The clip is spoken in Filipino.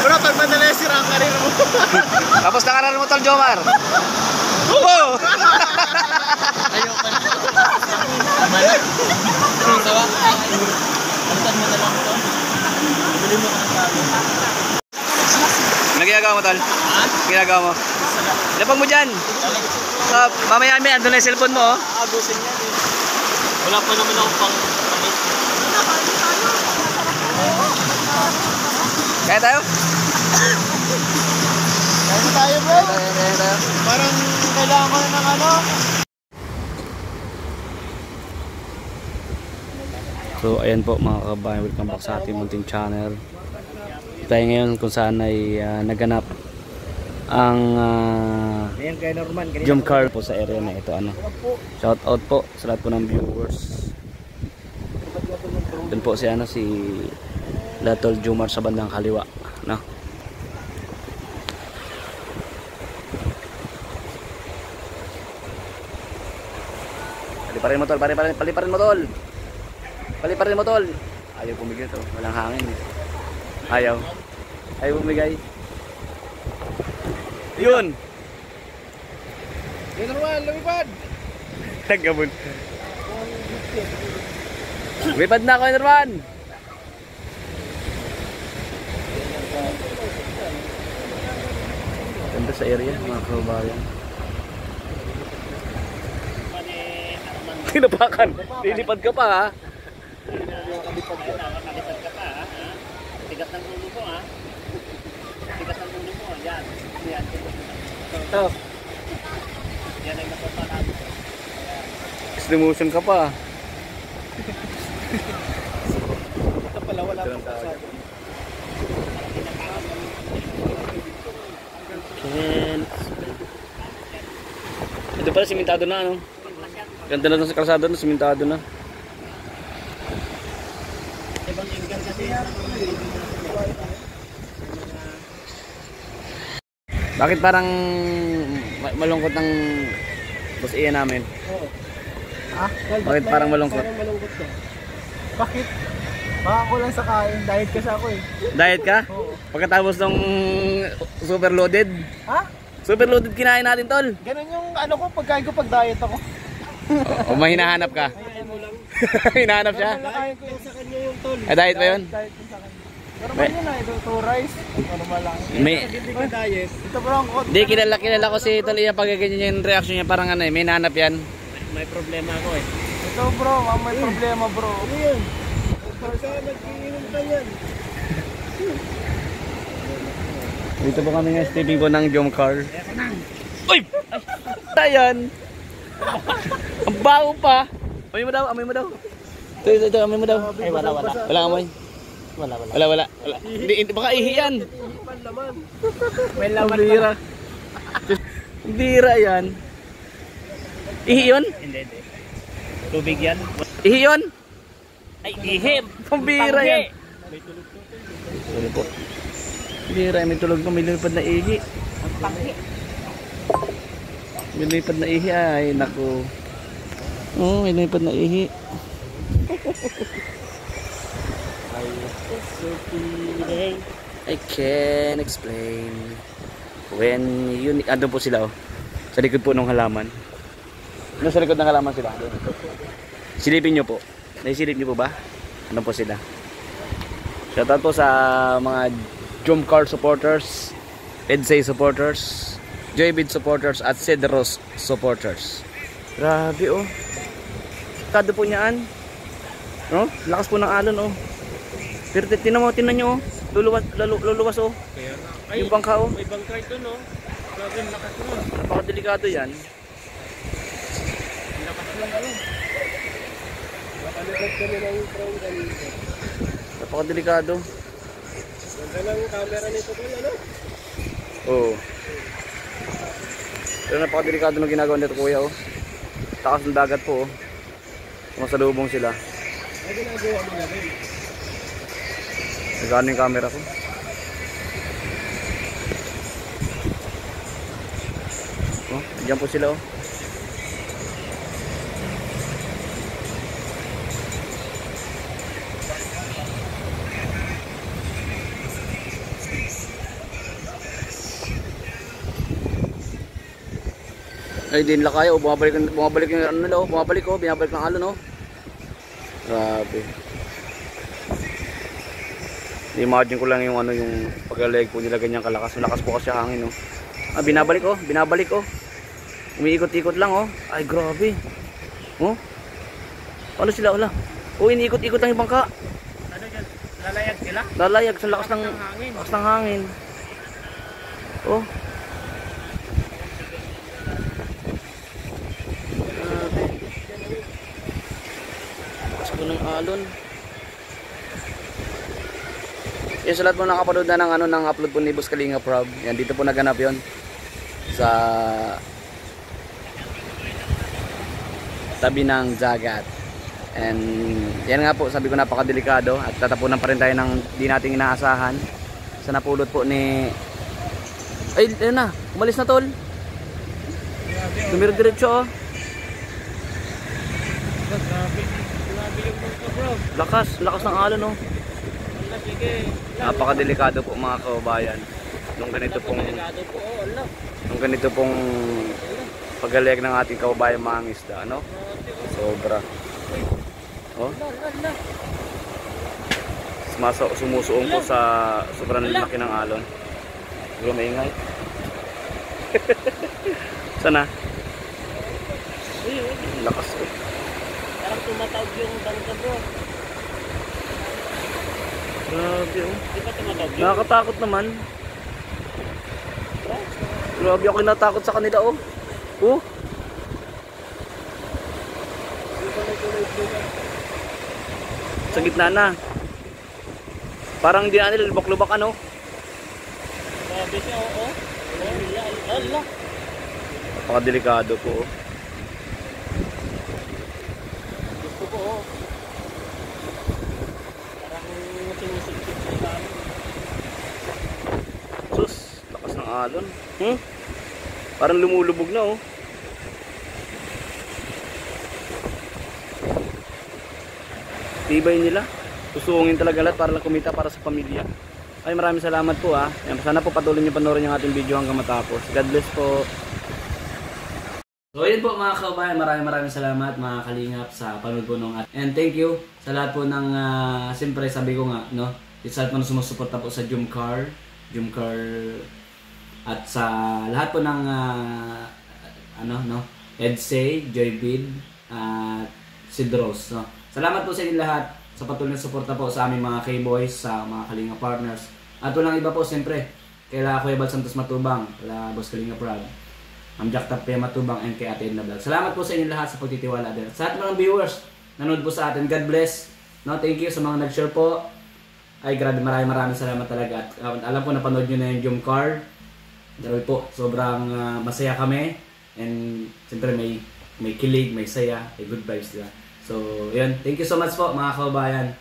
Bro, pag madali sira ang karir mo. Tapos nakarar mo tol, Jomar. Oo! Ayaw pa na. Tama na. Tawa. Alitan mo na lang ito. Bili mo ka ng bago. Ano ginagawa mo tol? Ha? Ginagawa mo? Lapag mo dyan. Mamaya may andun na yung cellphone mo oh. Agusin yan eh. Wala pa naman akong pang pangit. Kaya tayo? Kaya tayo bro. Kaya tayo. Parang kailangan ko na ng ano. So ayan po mga kabayan, welcome back sa ating munting channel. Tayo ngayon kung saan ay naganap ang jump car po sa area na ito. Shout out po sa lahat po ng viewers. Doon po si si Latol Jomar sa bandang kaliwa, no? Paliparin mo tol, paliparin mo tol. Paliparin mo tol. Ayaw pumigil to, walang hangin. Ayaw bumigay. Yun. Yun naman, lumipad. Tagabun. Lumipad na ako, Norman. Ganda sa area, mga kabayan. Tinapakan. Lilipad ka pa ha. Nakalipad ka pa ha. Tigas ng ulo mo ha. Tigas ng ulo mo. Yan. Yan. Ito. Yan ay napapakan. Slow motion ka pa. Ito pala wala pang kasado. Ito pala simentado na ano. Ganda na sa kalsada na, simentado na. Ibang angle kasi. Bakit parang malungkot ng boss Ian namin? Oo. Ah? Bakit parang malungkot? Parang malungkot ka. Bakit? Baka ko lang sa kain. Diet kasi ako eh. Diet ka? Oo. Pagkatapos ng super loaded? Ha? Super loaded kinain natin tol. Ganun yung ano ko, pagkain ko pag diet ako. O may hinahanap ka? Ayan mo lang. Hinahanap siya? Nakain ko yung sa kanya yung tol. Diet ba yun? Diet yung sa kanya. Normal yun ah, ito rice. Normal lang. May... Hindi ka diet. Ito bro ang kot. Di, kilala ko si tol Ian pag ganyan yung reaction niya parang ano eh, may hinahanap yan. May problema ako eh. Ito bro, may problema bro. Ano yun? Pagka nag-iinom ka yan. Dito po kami nga stepping po ng jump car. Uy! Ayan! Ang baho pa! Amoy mo daw, amoy mo daw. Ito, amoy mo daw. Ay, wala. Wala amoy. Wala. Hindi, baka ihi yan. May laman Bira. Bira yan. Ihi yun? Hindi. Tubig yan. Ihi yun? Ay, ihim. Pambira yan. May tulog to. Sorry po. Bira, may tulog ko, may lumipad na ihi. Ang panghi. May lumipad na ihi ay, naku. Oo, may lumipad na ihi. I can't explain. When you... Andun po sila oh. Sa likod po ng halaman. Sa likod ng halaman sila. Silipin nyo po. Naisilip nyo po ba? Ano po sila? Shoutout po sa mga jump car supporters, Edsay supporters, Joybid supporters at Cedros supporters. Grabe oh. Kado po niyaan. No? Lakas po ng alon oh. Pero tinan nyo oh. Luluwas oh. Ay, yung bangka oh. may bangka ito no. Grabe, lakas mo. Napakadelikado yan. Lakas mo bro. Nakalipad kami ng crown kanina. Napakadelikado. Ganda ng camera nito ko ano? Oo. Pero napakadelikado ng ginagawa nito kuya oh. Takas ng dagat po oh. Masalubong sila. Ay, ginagawa mo na rin. Nagano yung camera ko. Oh, diyan po sila oh. Ay, din nila kaya. Oh, bumabalik yung ano nila. Oh, bumabalik oh. Binabalik ng alon oh. Grabe. Imagine ko lang yung ano yung pag-aleg po nila ganyang kalakas. Malakas po kasi hangin oh. Ah, binabalik oh. Binabalik oh. Umiikot-ikot lang oh. Ay, grabe. Oh. Ano sila wala? Oh, iniikot-ikot lang yung bangka. Ano dyan? Lalayag sila? Lalayag sa lakas ng hangin. Oh. Lakas po ng alon. Yan sa lahat po nakapanood na ng ano ng upload po ni Boss Kalinga Prab. Yan dito po naganap 'yon sa tabi ng dagat. And yan nga po, sabi ko napakadelikado at tatapunan pa rin tayo ng di nating inaasahan sa napulot po ni ay, ayun na, umalis na tol. Dumiretso oh. Grabe yung bangka bro. Lakas ng alon oh. Sige. Napakadelikado po mga kababayan. Nung ganito pong pagaleg ng ating kababayan mga isda, ano? Sobra. Oh. Sumusuong po sa sobrang laki ng alon. Siguro maingay. Sana? Lakas ko. Parang tumatawag yung bangka bro. Grabe oh. Di ba tumatawag yun? Nakakatakot naman. Grabe ako natakot sa kanila oh. Oh. Sa gitna na. Parang hindi na nila lubak-lubak ano. Grabe siya oo. Allah. Napakadelikado po oh. Gusto ko oo. Parang sinisip-sip sa amin. Sus, lakas ng alon. Parang lumulubog na oh. Tibay nila. Susungin talaga lahat para lang kumita para sa pamilya. Ay, maraming salamat po ah. Sana po patuloy niyo panoorin yung ating video hanggang matapos. God bless po. So yun po mga kabayan, maraming salamat mga kalingap sa panood po nung and thank you sa lahat po ng siyempre sabi ko nga no, sa lahat po na sumusuporta po sa Jumcar at sa lahat po ng ano no, Edsay, Joybid at Sidros no. Salamat po sa inyo lahat sa patuloy na suporta po sa aming mga K-Boys, sa mga Kalinga Partners. At walang iba po siyempre, kaila Kuya Bal Santos Matubang, kaila Boss Kalinga Prab, Ma'am Jack Tapia Matubang, and kay Ate Edna Vlog. Salamat po sa inyo lahat sa pagtitiwala din. Sa ating mga viewers, nanood po sa atin, God bless. No, thank you sa mga nag-share po. Ay grabe, maraming salamat talaga. At alam po napanood nyo na yung Jumcar. Grabe po, sobrang masaya kami. And siyempre may kilig, may saya, may good vibes diba. So, yun. Thank you so much po mga kababayan.